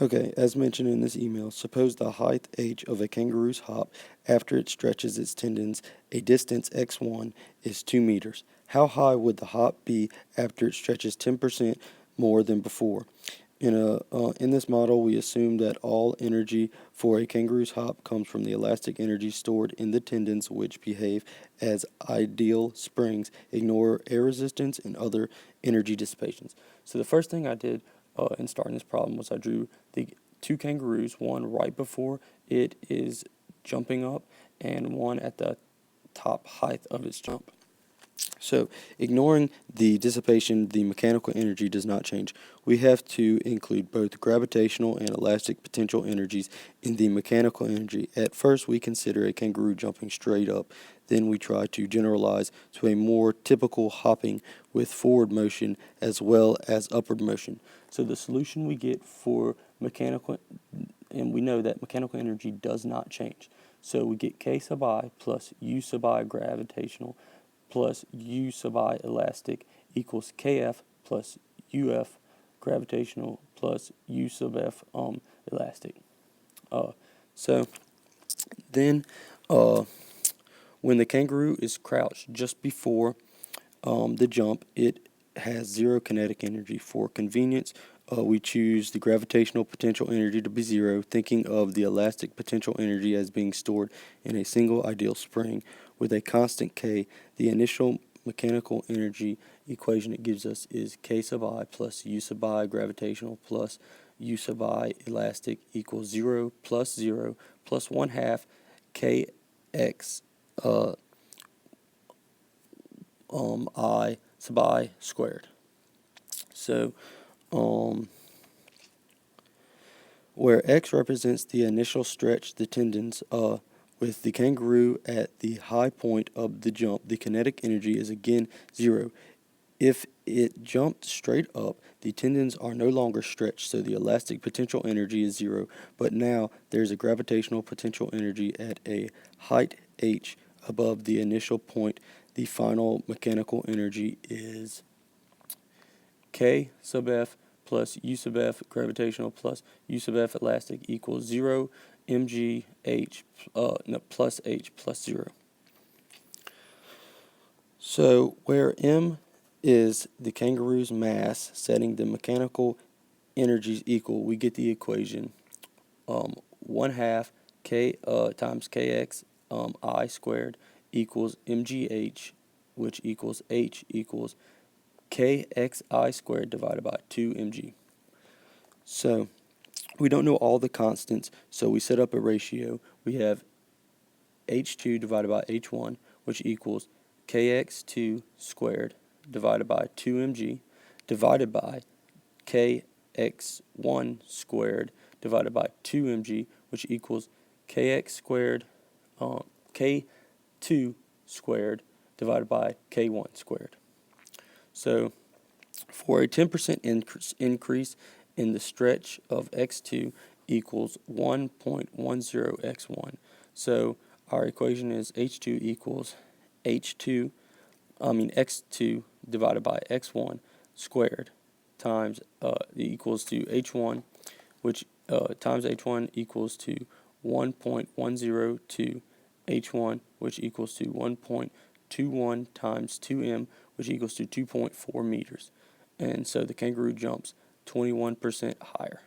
Okay, as mentioned in this email, suppose the height h of a kangaroo's hop after it stretches its tendons a distance x1 is 2 meters. How high would the hop be after it stretches 10% more than before? In this model, we assume that all energy for a kangaroo's hop comes from the elastic energy stored in the tendons, which behave as ideal springs, ignore air resistance, and other energy dissipations. So the first thing I did in starting this problem was I drew the two kangaroos, one right before it is jumping up and one at the top height of its jump. So, ignoring the dissipation, the mechanical energy does not change. We have to include both gravitational and elastic potential energies in the mechanical energy. At first, we consider a kangaroo jumping straight up. Then we try to generalize to a more typical hopping with forward motion as well as upward motion. So the solution we get for mechanical, and we know that mechanical energy does not change. So we get K sub I plus U sub I gravitational plus U sub I elastic equals Kf plus Uf gravitational plus U sub F elastic. So then when the kangaroo is crouched just before the jump, it has zero kinetic energy. For convenience, we choose the gravitational potential energy to be zero, thinking of the elastic potential energy as being stored in a single ideal spring with a constant K. The initial mechanical energy equation it gives us is K sub I plus U sub I gravitational plus U sub I elastic equals 0 plus 1 half Kx I sub I squared. So, where x represents the initial stretch, the tendons, with the kangaroo at the high point of the jump, the kinetic energy is again 0. If it jumped straight up, the tendons are no longer stretched, so the elastic potential energy is 0, but now there's a gravitational potential energy at a height h above the initial point. The final mechanical energy is K sub F plus U sub F gravitational plus U sub F elastic equals 0 mg h plus h plus 0. So where m is the kangaroo's mass, setting the mechanical energies equal, we get the equation 1 half k times kx I squared equals mgh, which equals h equals kxi squared divided by 2mg. So we don't know all the constants, so we set up a ratio. We have h2 divided by h1, which equals kx2 squared divided by 2mg divided by kx1 squared divided by 2mg, which equals kx squared, k2 squared divided by k1 squared. So for a 10% increase in the stretch of x2 equals 1.10x1. So our equation is h2 equals x2 divided by x1 squared times equals to h1, which times h1 equals to 1.102 h1, which equals to 1.21 times 2m, which equals to 2.4 meters. And so the kangaroo jumps 21% higher.